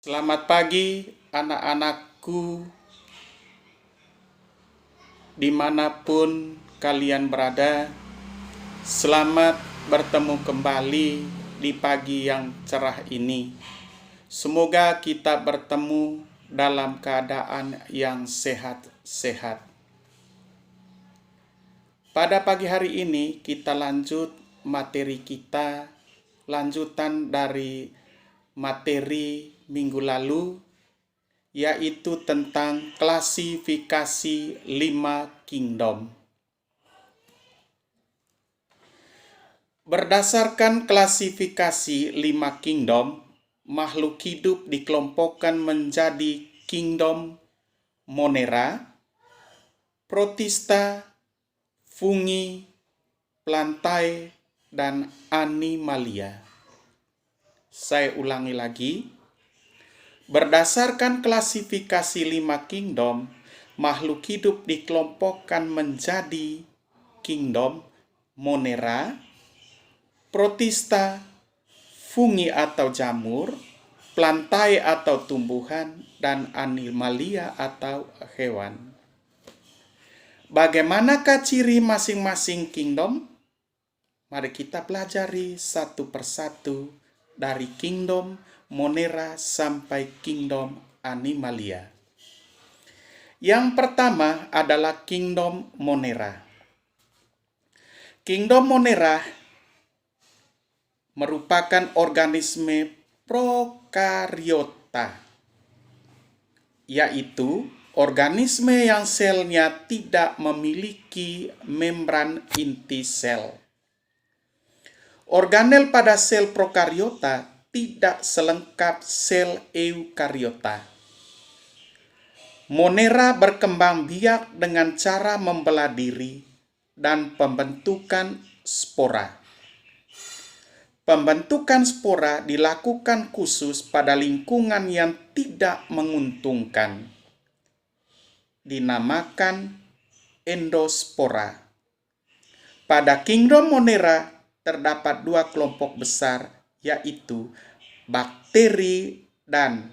Selamat pagi anak-anakku dimanapun kalian berada. Selamat bertemu kembali di pagi yang cerah ini. Semoga kita bertemu dalam keadaan yang sehat-sehat. Pada pagi hari ini kita lanjut materi kita, lanjutan dari materi minggu lalu, yaitu tentang klasifikasi 5 kingdom. Berdasarkan klasifikasi 5 kingdom, makhluk hidup dikelompokkan menjadi kingdom Monera, Protista, Fungi, Plantae, dan Animalia. Saya ulangi lagi. Berdasarkan klasifikasi 5 kingdom, makhluk hidup dikelompokkan menjadi kingdom Monera, Protista, Fungi atau jamur, Plantae atau tumbuhan, dan Animalia atau hewan. Bagaimanakah ciri masing-masing kingdom? Mari kita pelajari satu persatu dari kingdom Monera sampai kingdom Animalia. Yang pertama adalah kingdom Monera. Kingdom Monera merupakan organisme prokariota, yaitu organisme yang selnya tidak memiliki membran inti sel. Organel pada sel prokariota tidak selengkap sel eukariota. Monera berkembang biak dengan cara membelah diri dan pembentukan spora. Pembentukan spora dilakukan khusus pada lingkungan yang tidak menguntungkan. Dinamakan endospora. Pada kingdom Monera terdapat 2 kelompok besar, yaitu bakteri dan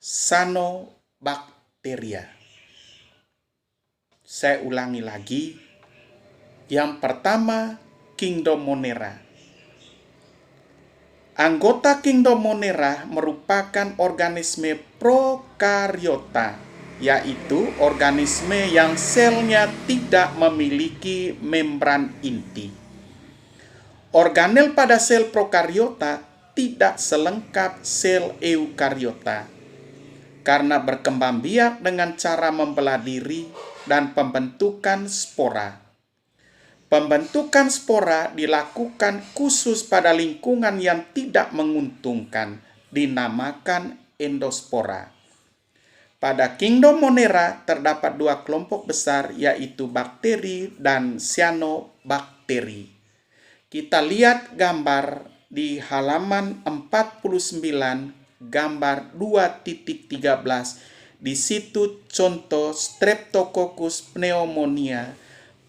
cyanobacteria. Saya ulangi lagi. Yang pertama, kingdom Monera. Anggota kingdom Monera merupakan organisme prokariota, yaitu organisme yang selnya tidak memiliki membran inti. Organel pada sel prokariota tidak selengkap sel eukariota karena berkembang biak dengan cara membelah diri dan pembentukan spora. Pembentukan spora dilakukan khusus pada lingkungan yang tidak menguntungkan, dinamakan endospora. Pada kingdom Monera terdapat 2 kelompok besar, yaitu bakteri dan cyanobacteria. Kita lihat gambar di halaman 49, gambar 2.13. Di situ contoh Streptococcus pneumonia,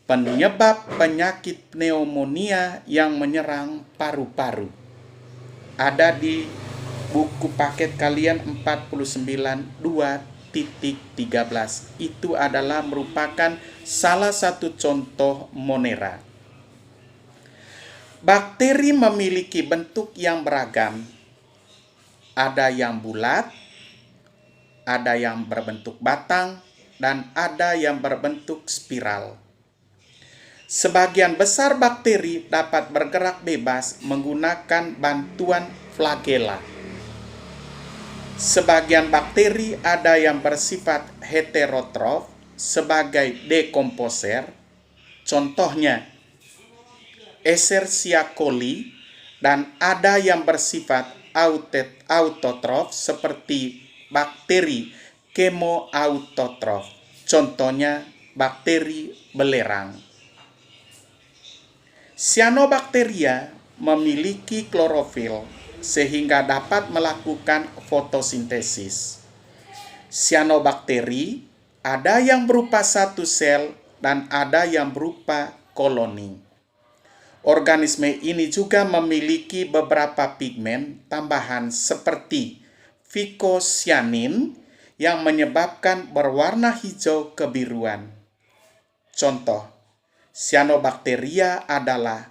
penyebab penyakit pneumonia yang menyerang paru-paru. Ada di buku paket kalian 49 2.13. Itu adalah merupakan salah satu contoh Monera. Bakteri memiliki bentuk yang beragam. Ada yang bulat, ada yang berbentuk batang, dan ada yang berbentuk spiral. Sebagian besar bakteri dapat bergerak bebas menggunakan bantuan flagela. Sebagian bakteri ada yang bersifat heterotrof sebagai dekomposer. Contohnya Escherichia coli, dan ada yang bersifat autotrof seperti bakteri kemoautotrof. Contohnya bakteri belerang. Cyanobacteria memiliki klorofil sehingga dapat melakukan fotosintesis. Cyanobacteria ada yang berupa satu sel dan ada yang berupa koloni. Organisme ini juga memiliki beberapa pigmen tambahan seperti phycocyanin yang menyebabkan berwarna hijau kebiruan. Contoh, cyanobacteria adalah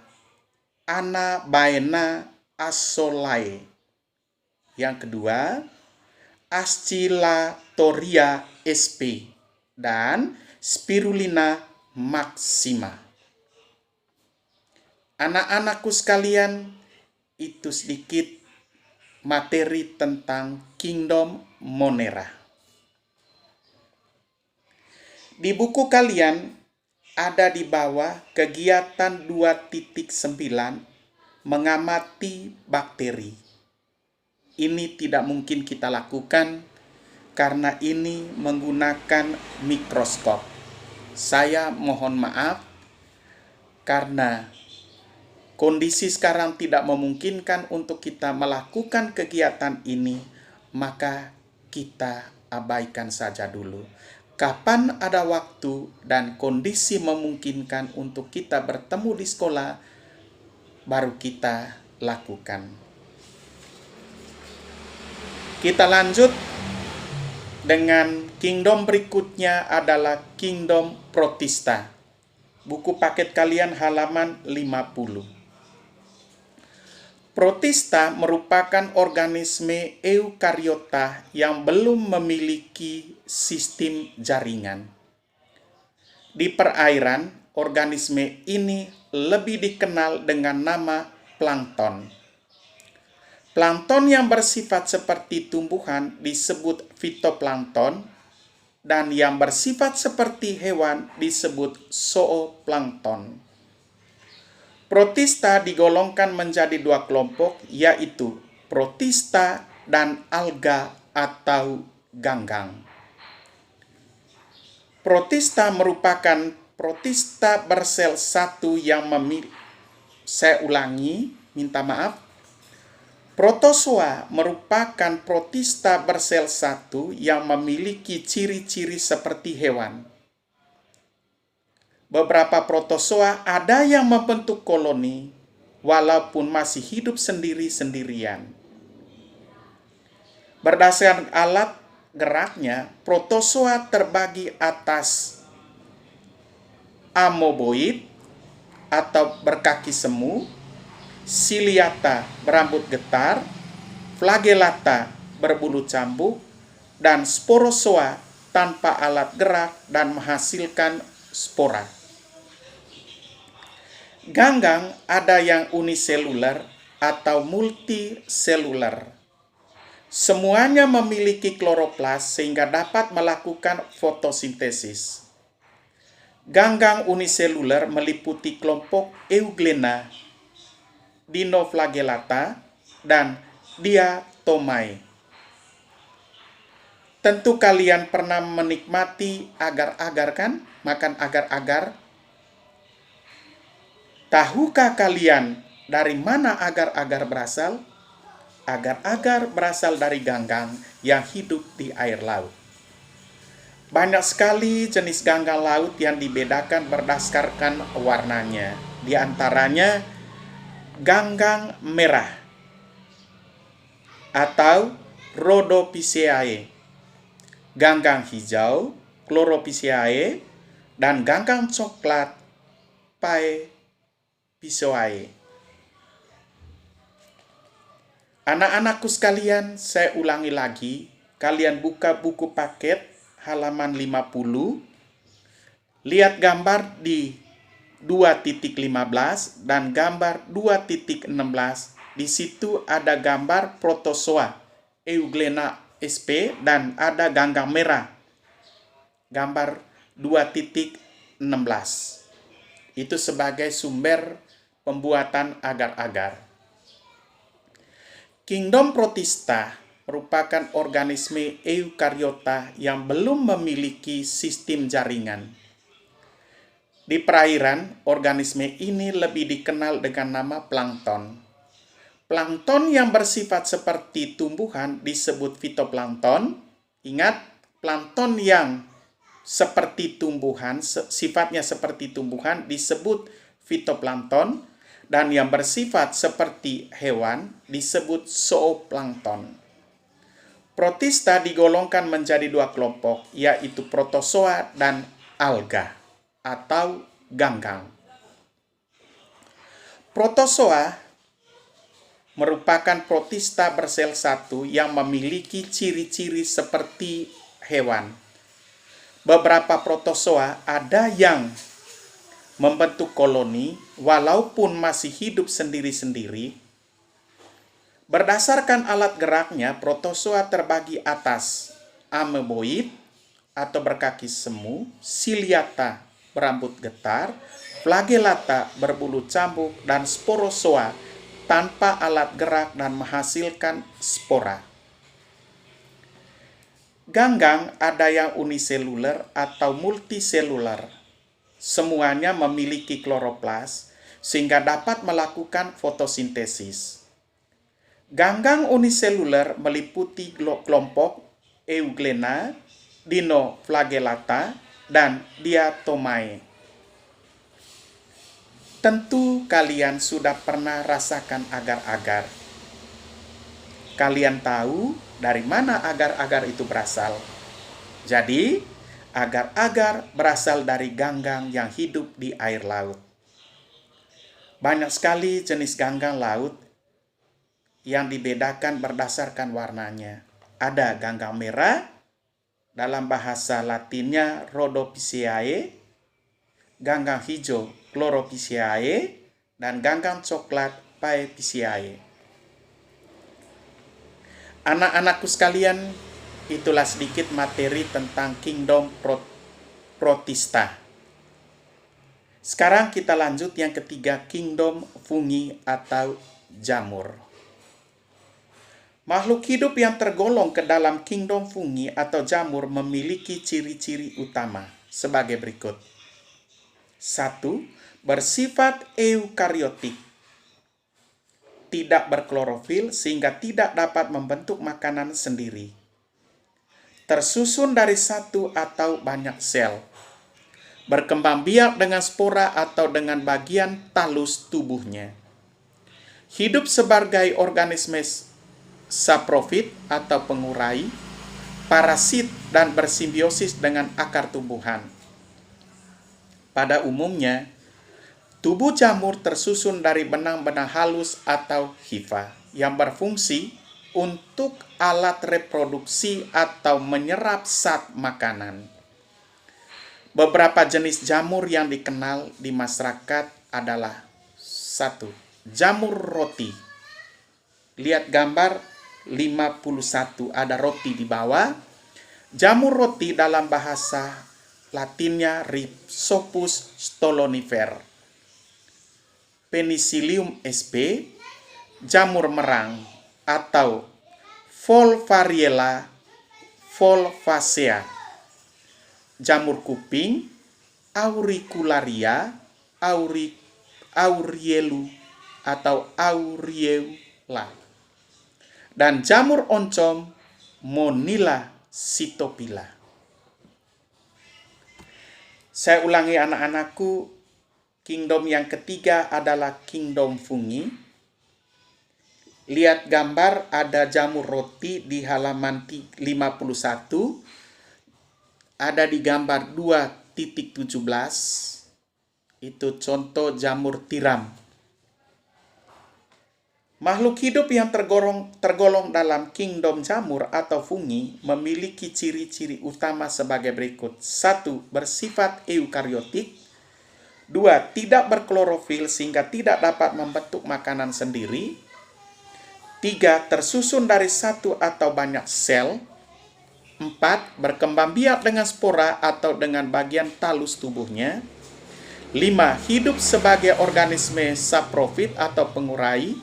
Anabaena acolae. Yang kedua, Ascillatoria sp. dan Spirulina maxima. Anak-anakku sekalian, itu sedikit materi tentang Kingdom Monera. Di buku kalian ada di bawah kegiatan 2.9 mengamati bakteri. Ini tidak mungkin kita lakukan karena ini menggunakan mikroskop. Saya mohon maaf karena kondisi sekarang tidak memungkinkan untuk kita melakukan kegiatan ini, maka kita abaikan saja dulu. Kapan ada waktu dan kondisi memungkinkan untuk kita bertemu di sekolah, baru kita lakukan. Kita lanjut dengan kingdom berikutnya adalah Kingdom Protista. Buku paket kalian halaman 50. Protista merupakan organisme eukariota yang belum memiliki sistem jaringan. Di perairan, organisme ini lebih dikenal dengan nama plankton. Plankton yang bersifat seperti tumbuhan disebut fitoplankton, dan yang bersifat seperti hewan disebut zooplankton. Protista digolongkan menjadi dua kelompok, yaitu protista dan alga atau ganggang. Protista merupakan protista bersel satu yang saya ulangi, minta maaf. Protozoa merupakan protista bersel satu yang memiliki ciri-ciri seperti hewan. Beberapa protozoa ada yang membentuk koloni, walaupun masih hidup sendiri-sendirian. Berdasarkan alat geraknya, protozoa terbagi atas amoeboid atau berkaki semu, ciliata berambut getar, flagellata berbulu cambuk, dan sporozoa tanpa alat gerak dan menghasilkan spora. Ganggang ada yang uniseluler atau multiseluler. Semuanya memiliki kloroplas sehingga dapat melakukan fotosintesis. Ganggang uniseluler meliputi kelompok Euglena, Dinoflagellata, dan Diatomae. Tentu kalian pernah menikmati agar-agar kan? Makan agar-agar. Tahukah kalian dari mana agar-agar berasal? Agar-agar berasal dari ganggang yang hidup di air laut. Banyak sekali jenis ganggang laut yang dibedakan berdasarkan warnanya. Di antaranya ganggang merah atau Rhodophyceae, ganggang hijau Chlorophyceae, dan ganggang coklat Paepisoae. Anak-anakku sekalian, saya ulangi lagi, kalian buka buku paket halaman 50, lihat gambar di 2.15 dan gambar 2.16. Di situ ada gambar protozoa Euglena sp dan ada ganggang merah. Gambar 2.16. Itu sebagai sumber pembuatan agar-agar. Kingdom Protista merupakan organisme eukariota yang belum memiliki sistem jaringan. Di perairan, organisme ini lebih dikenal dengan nama plankton. Plankton yang bersifat seperti tumbuhan disebut fitoplankton. Ingat, plankton yang seperti tumbuhan, sifatnya seperti tumbuhan disebut fitoplankton, dan yang bersifat seperti hewan disebut zooplankton. Protista digolongkan menjadi dua kelompok, yaitu protozoa dan alga atau ganggang. Protozoa merupakan protista bersel satu yang memiliki ciri-ciri seperti hewan. Beberapa protozoa ada yang membentuk koloni walaupun masih hidup sendiri-sendiri. Berdasarkan alat geraknya, protozoa terbagi atas ameboid atau berkaki semu, ciliata berambut getar, flagellata berbulu cambuk, dan sporozoa tanpa alat gerak dan menghasilkan spora. Ganggang ada yang uniseluler atau multiseluler. Semuanya memiliki kloroplas sehingga dapat melakukan fotosintesis. Ganggang uniseluler meliputi kelompok Euglena, Dinoflagellata, dan Diatomae. Tentu kalian sudah pernah rasakan agar-agar. Kalian tahu dari mana agar-agar itu berasal. Jadi, agar-agar berasal dari ganggang yang hidup di air laut. Banyak sekali jenis ganggang laut yang dibedakan berdasarkan warnanya. Ada ganggang merah, dalam bahasa Latinnya Rhodophyceae, ganggang hijau Chlorophyceae, dan ganggang coklat Paephyceae. Anak-anakku sekalian, itulah sedikit materi tentang kingdom protista. Sekarang kita lanjut yang ketiga, kingdom fungi atau jamur. Makhluk hidup yang tergolong ke dalam kingdom fungi atau jamur memiliki ciri-ciri utama sebagai berikut. 1. Bersifat eukariotik. Tidak berklorofil sehingga tidak dapat membentuk makanan sendiri. Tersusun dari satu atau banyak sel. Berkembang biak dengan spora atau dengan bagian talus tubuhnya. Hidup sebagai organisme saprofit atau pengurai, parasit, dan bersimbiosis dengan akar tumbuhan. Pada umumnya, tubuh jamur tersusun dari benang-benang halus atau hifa yang berfungsi untuk alat reproduksi atau menyerap zat makanan. Beberapa jenis jamur yang dikenal di masyarakat adalah 1. Jamur roti. Lihat gambar 51, ada roti di bawah. Jamur roti dalam bahasa Latinnya Rhizopus stolonifer. Penicillium sp, jamur merang atau Volvariella volvacea. Jamur kuping Auricularia aurielu atau aureola. Dan jamur oncom Monila cytopila. Saya ulangi anak-anakku, kingdom yang ketiga adalah kingdom fungi. Lihat gambar, ada jamur roti di halaman 51. Ada di gambar 2.17. Itu contoh jamur tiram. Makhluk hidup yang tergolong dalam kingdom jamur atau fungi memiliki ciri-ciri utama sebagai berikut. 1. Bersifat eukariotik. 2. Tidak berklorofil sehingga tidak dapat membentuk makanan sendiri. 3. Tersusun dari satu atau banyak sel. 4. Berkembang biak dengan spora atau dengan bagian talus tubuhnya. 5. Hidup sebagai organisme saprofit atau pengurai,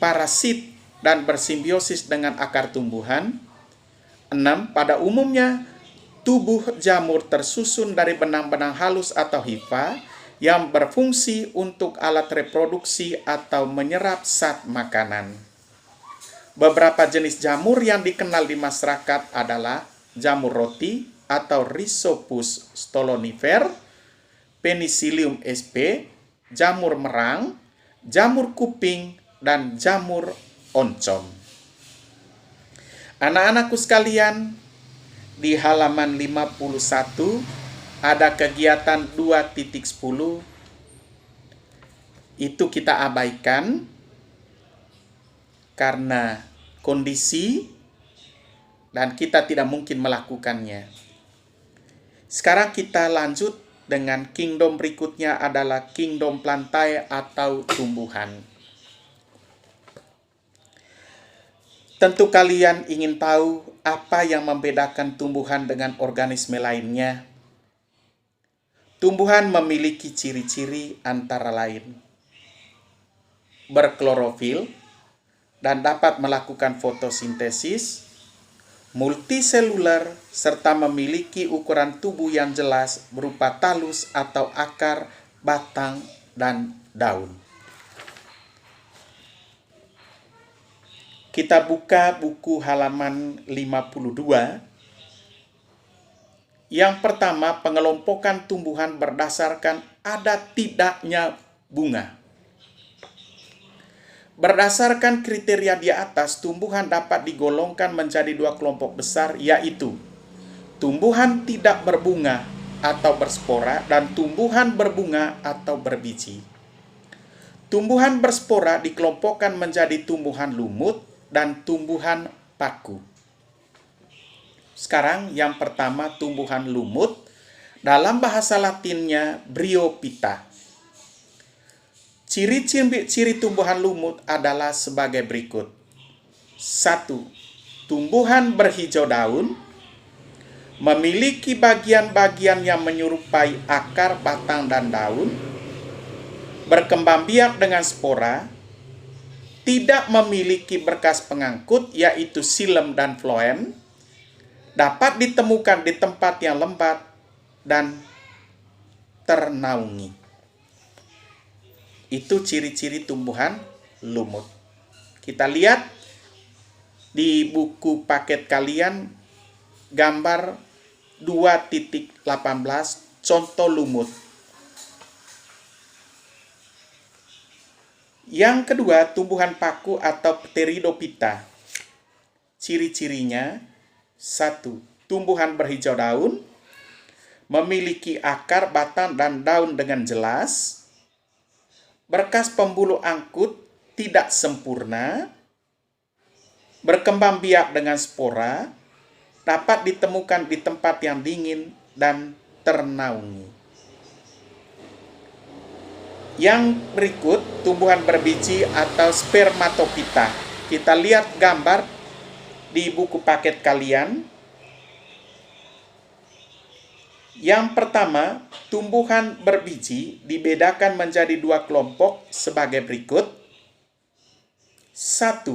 parasit, dan bersimbiosis dengan akar tumbuhan. 6. Pada umumnya, tubuh jamur tersusun dari benang-benang halus atau hifa yang berfungsi untuk alat reproduksi atau menyerap zat makanan. Beberapa jenis jamur yang dikenal di masyarakat adalah jamur roti atau Rhizopus stolonifer, Penicillium sp, jamur merang, jamur kuping, dan jamur oncom. Anak-anakku sekalian, di halaman 51 ada kegiatan 2.10. Itu kita abaikan karena kondisi dan kita tidak mungkin melakukannya. Sekarang kita lanjut dengan kingdom berikutnya adalah kingdom plantae atau tumbuhan. Tentu kalian ingin tahu apa yang membedakan tumbuhan dengan organisme lainnya. Tumbuhan memiliki ciri-ciri antara lain berklorofil dan dapat melakukan fotosintesis, multiseluler, serta memiliki ukuran tubuh yang jelas berupa talus atau akar, batang, dan daun. Kita buka buku halaman 52. Yang pertama, pengelompokan tumbuhan berdasarkan ada tidaknya bunga. Berdasarkan kriteria di atas, tumbuhan dapat digolongkan menjadi dua kelompok besar, yaitu tumbuhan tidak berbunga atau berspora dan tumbuhan berbunga atau berbiji. Tumbuhan berspora dikelompokkan menjadi tumbuhan lumut dan tumbuhan paku. Sekarang yang pertama, tumbuhan lumut. Dalam bahasa Latinnya Bryophyta. Ciri-ciri tumbuhan lumut adalah sebagai berikut. 1. Tumbuhan berhijau daun, memiliki bagian-bagian yang menyerupai akar, batang, dan daun, berkembang biak dengan spora, tidak memiliki berkas pengangkut yaitu silem dan floem, dapat ditemukan di tempat yang lembab dan ternaungi. Itu ciri-ciri tumbuhan lumut. Kita lihat di buku paket kalian gambar 2.18 contoh lumut. Yang kedua, tumbuhan paku atau Pteridophyta. Ciri-cirinya: 1. Tumbuhan berhijau daun, memiliki akar, batang, dan daun dengan jelas, berkas pembuluh angkut tidak sempurna, berkembang biak dengan spora, dapat ditemukan di tempat yang dingin dan ternaungi. Yang berikut, tumbuhan berbiji atau Spermatophyta. Kita lihat gambar di buku paket kalian. Yang pertama, tumbuhan berbiji dibedakan menjadi dua kelompok sebagai berikut. 1.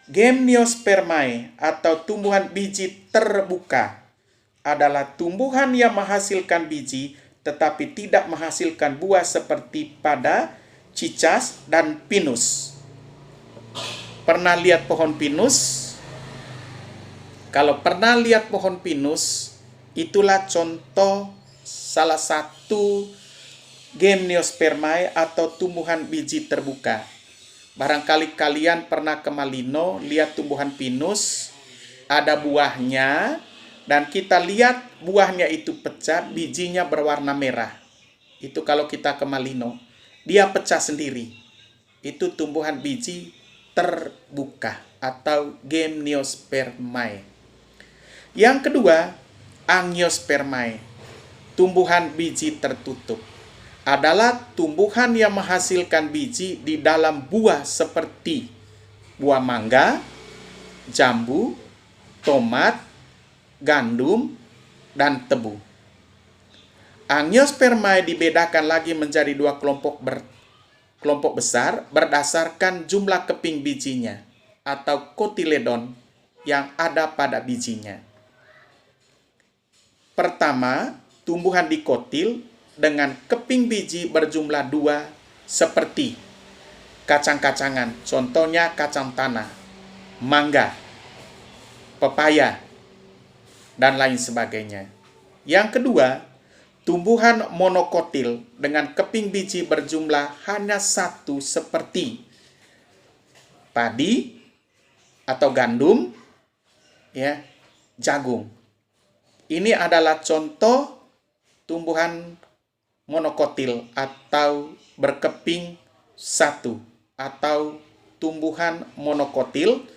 Gymnospermae atau tumbuhan biji terbuka adalah tumbuhan yang menghasilkan biji tetapi tidak menghasilkan buah seperti pada cicas dan pinus. Pernah lihat pohon pinus? Kalau pernah lihat pohon pinus, itulah contoh salah satu Gymnospermae atau tumbuhan biji terbuka. Barangkali kalian pernah ke Malino, lihat tumbuhan pinus, ada buahnya, dan kita lihat buahnya itu pecah, bijinya berwarna merah. Itu kalau kita ke Malino, dia pecah sendiri. Itu tumbuhan biji terbuka atau Gymnospermae. Yang kedua, Angiospermae, tumbuhan biji tertutup. Adalah tumbuhan yang menghasilkan biji di dalam buah seperti buah mangga, jambu, tomat, gandum, dan tebu. Angiospermae dibedakan lagi menjadi dua kelompok besar berdasarkan jumlah keping bijinya atau kotiledon yang ada pada bijinya. Pertama, tumbuhan dikotil dengan keping biji berjumlah 2 seperti kacang-kacangan, contohnya kacang tanah, mangga, pepaya, dan lain sebagainya. Yang kedua, tumbuhan monokotil dengan keping biji berjumlah hanya 1 seperti padi atau gandum, ya, jagung. Ini adalah contoh tumbuhan monokotil atau berkeping satu atau tumbuhan monokotil.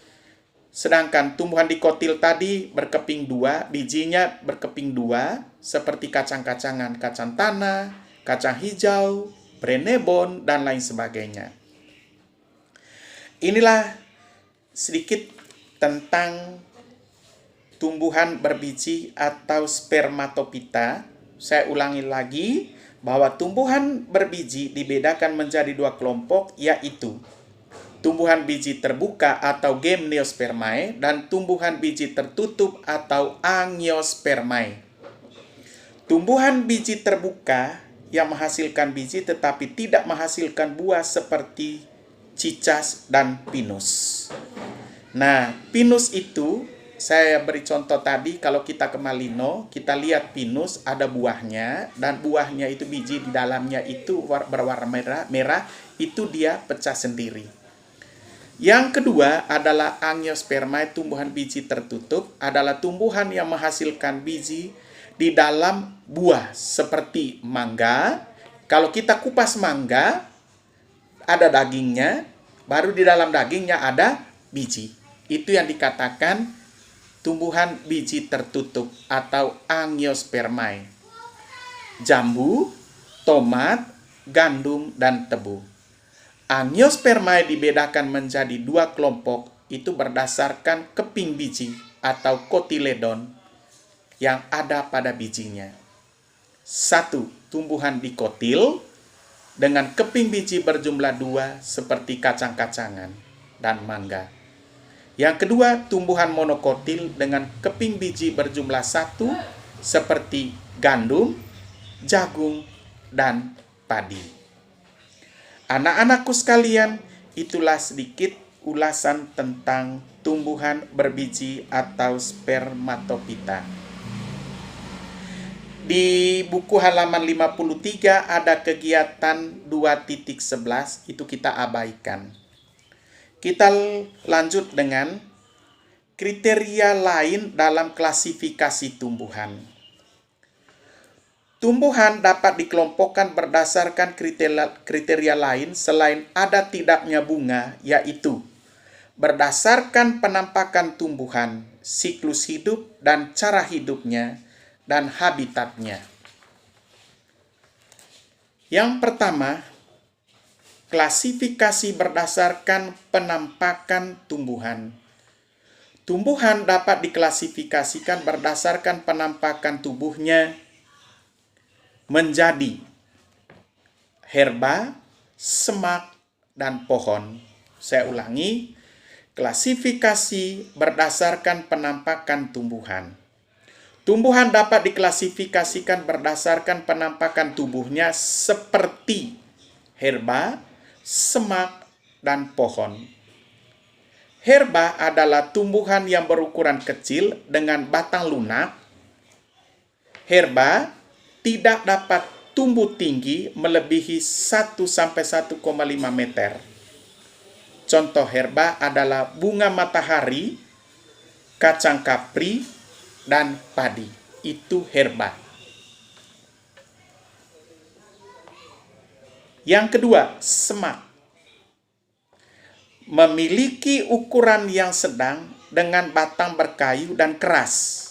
Sedangkan tumbuhan dikotil tadi berkeping dua, bijinya berkeping dua, seperti kacang-kacangan, kacang tanah, kacang hijau, prenebon, dan lain sebagainya. Inilah sedikit tentang tumbuhan berbiji atau spermatopita. Saya ulangi lagi bahwa tumbuhan berbiji dibedakan menjadi dua kelompok, yaitu tumbuhan biji terbuka atau gymnospermae dan tumbuhan biji tertutup atau angiospermae. Tumbuhan biji terbuka yang menghasilkan biji tetapi tidak menghasilkan buah seperti cicas dan pinus. Nah, pinus itu saya beri contoh tadi, kalau kita ke Malino, kita lihat pinus ada buahnya, dan buahnya itu biji di dalamnya itu berwarna merah, itu dia pecah sendiri. Yang kedua adalah angiospermae, tumbuhan biji tertutup, adalah tumbuhan yang menghasilkan biji di dalam buah seperti mangga. Kalau kita kupas mangga, ada dagingnya, baru di dalam dagingnya ada biji. Itu yang dikatakan tumbuhan biji tertutup atau angiospermae. Jambu, tomat, gandum, dan tebu. Angiospermae dibedakan menjadi dua kelompok, itu berdasarkan keping biji atau kotiledon yang ada pada bijinya. Satu, tumbuhan dikotil dengan keping biji berjumlah dua seperti kacang-kacangan dan mangga. Yang kedua, tumbuhan monokotil dengan keping biji berjumlah satu seperti gandum, jagung, dan padi. Anak-anakku sekalian, itulah sedikit ulasan tentang tumbuhan berbiji atau spermatopita. Di buku halaman 53 ada kegiatan 2.11, itu kita abaikan. Kita lanjut dengan kriteria lain dalam klasifikasi tumbuhan. Tumbuhan dapat dikelompokkan berdasarkan kriteria lain selain ada tidaknya bunga, yaitu berdasarkan penampakan tumbuhan, siklus hidup dan cara hidupnya, dan habitatnya. Yang pertama, klasifikasi berdasarkan penampakan tumbuhan. Tumbuhan dapat diklasifikasikan berdasarkan penampakan tubuhnya menjadi herba, semak, dan pohon. Saya ulangi, klasifikasi berdasarkan penampakan tumbuhan. Tumbuhan dapat diklasifikasikan berdasarkan penampakan tubuhnya seperti herba, semak, dan pohon. Herba adalah tumbuhan yang berukuran kecil dengan batang lunak. Herba tidak dapat tumbuh tinggi melebihi 1-1,5 meter. Contoh herba adalah bunga matahari, kacang kapri, dan padi. Itu herba. Yang kedua, semak. Memiliki ukuran yang sedang dengan batang berkayu dan keras.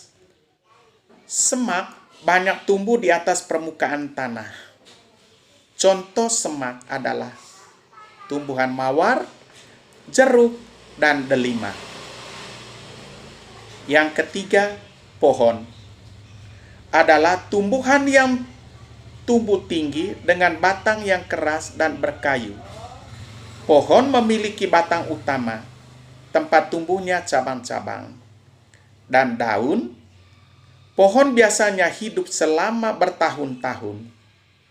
Semak banyak tumbuh di atas permukaan tanah. Contoh semak adalah tumbuhan mawar, jeruk, dan delima. Yang ketiga, pohon. Adalah tumbuhan yang tumbuh tinggi dengan batang yang keras dan berkayu. Pohon memiliki batang utama, tempat tumbuhnya cabang-cabang, dan daun. Pohon biasanya hidup selama bertahun-tahun.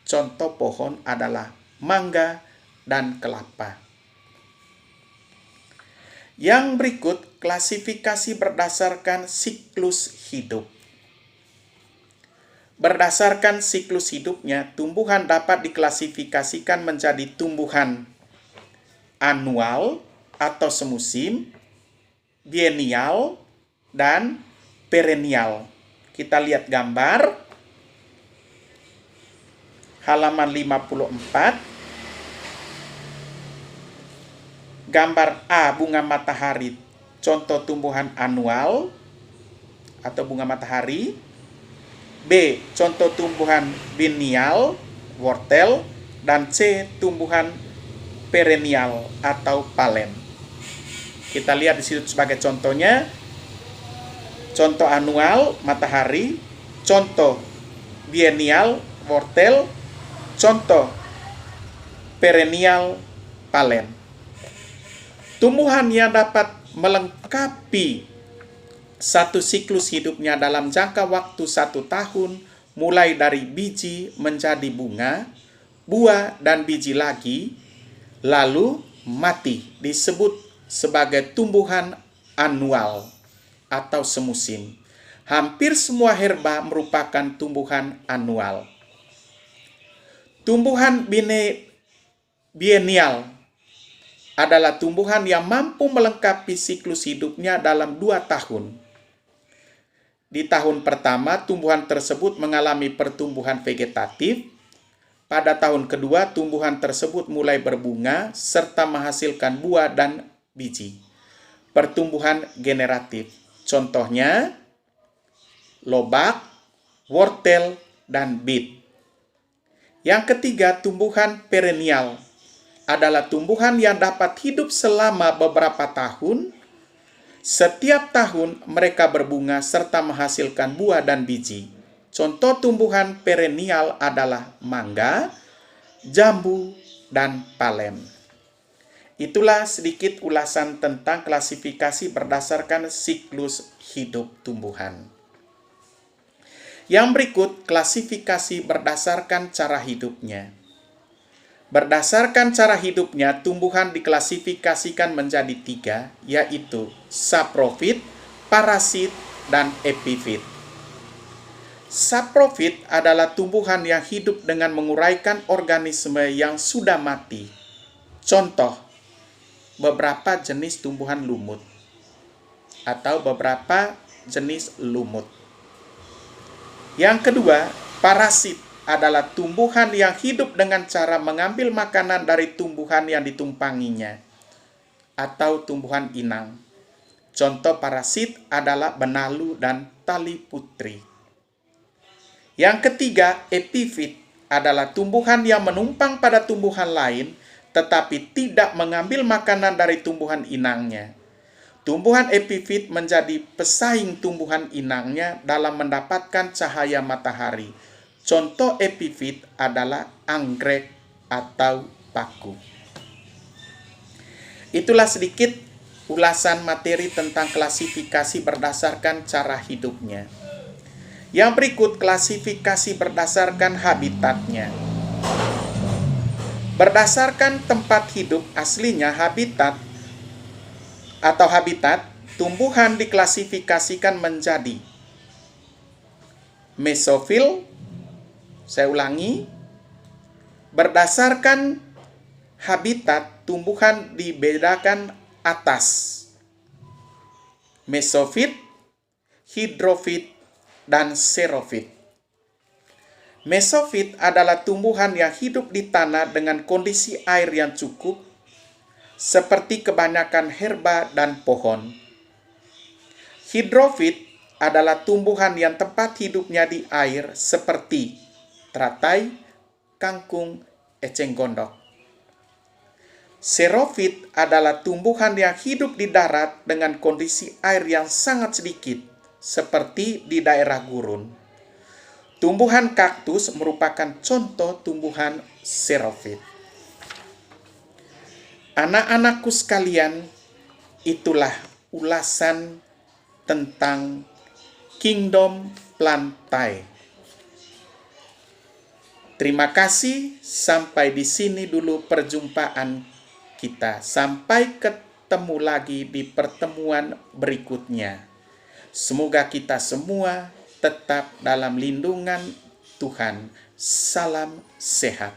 Contoh pohon adalah mangga dan kelapa. Yang berikut klasifikasi berdasarkan siklus hidup. Berdasarkan siklus hidupnya, tumbuhan dapat diklasifikasikan menjadi tumbuhan anual atau semusim, biennial, dan perennial. Kita lihat gambar halaman 54. Gambar A, bunga matahari, contoh tumbuhan anual atau bunga matahari. B, contoh tumbuhan biennial, wortel. Dan C, tumbuhan perennial atau palen. Kita lihat di situ sebagai contohnya. Contoh anual, matahari. Contoh biennial, wortel. Contoh perennial, palen. Tumbuhan yang dapat melengkapi satu siklus hidupnya dalam jangka waktu 1 tahun, mulai dari biji menjadi bunga, buah, dan biji lagi, lalu mati, disebut sebagai tumbuhan anual atau semusim. Hampir semua herba merupakan tumbuhan anual. Tumbuhan biennial adalah tumbuhan yang mampu melengkapi siklus hidupnya dalam 2 tahun. Di tahun pertama, tumbuhan tersebut mengalami pertumbuhan vegetatif. Pada tahun kedua, tumbuhan tersebut mulai berbunga serta menghasilkan buah dan biji. Pertumbuhan generatif. Contohnya, lobak, wortel, dan bit. Yang ketiga, tumbuhan perennial adalah tumbuhan yang dapat hidup selama beberapa tahun. Setiap tahun mereka berbunga serta menghasilkan buah dan biji. Contoh tumbuhan perennial adalah mangga, jambu, dan palen. Itulah sedikit ulasan tentang klasifikasi berdasarkan siklus hidup tumbuhan. Yang berikut klasifikasi berdasarkan cara hidupnya. Berdasarkan cara hidupnya, tumbuhan diklasifikasikan menjadi 3, yaitu saprofit, parasit, dan epifit. Saprofit adalah tumbuhan yang hidup dengan menguraikan organisme yang sudah mati. Contoh, beberapa jenis tumbuhan lumut atau beberapa jenis lumut. Yang kedua, parasit adalah tumbuhan yang hidup dengan cara mengambil makanan dari tumbuhan yang ditumpanginya atau tumbuhan inang. Contoh parasit adalah benalu dan tali putri. Yang ketiga, epifit adalah tumbuhan yang menumpang pada tumbuhan lain tetapi tidak mengambil makanan dari tumbuhan inangnya. Tumbuhan epifit menjadi pesaing tumbuhan inangnya dalam mendapatkan cahaya matahari. Contoh epifit adalah anggrek atau paku. Itulah sedikit ulasan materi tentang klasifikasi berdasarkan cara hidupnya. Yang berikut klasifikasi berdasarkan habitatnya. Berdasarkan tempat hidup aslinya, habitat, tumbuhan diklasifikasikan menjadi mesofil. Saya ulangi, berdasarkan habitat, tumbuhan dibedakan atas: mesofit, hidrofit, dan xerofit. Mesofit adalah tumbuhan yang hidup di tanah dengan kondisi air yang cukup, seperti kebanyakan herba dan pohon. Hidrofit adalah tumbuhan yang tempat hidupnya di air, seperti teratai, kangkung, eceng gondok. Xerofit adalah tumbuhan yang hidup di darat dengan kondisi air yang sangat sedikit, seperti di daerah gurun. Tumbuhan kaktus merupakan contoh tumbuhan xerofit. Anak-anakku sekalian, itulah ulasan tentang Kingdom Plantae. Terima kasih, sampai di sini dulu perjumpaan kita. Sampai ketemu lagi di pertemuan berikutnya. Semoga kita semua tetap dalam lindungan Tuhan. Salam sehat.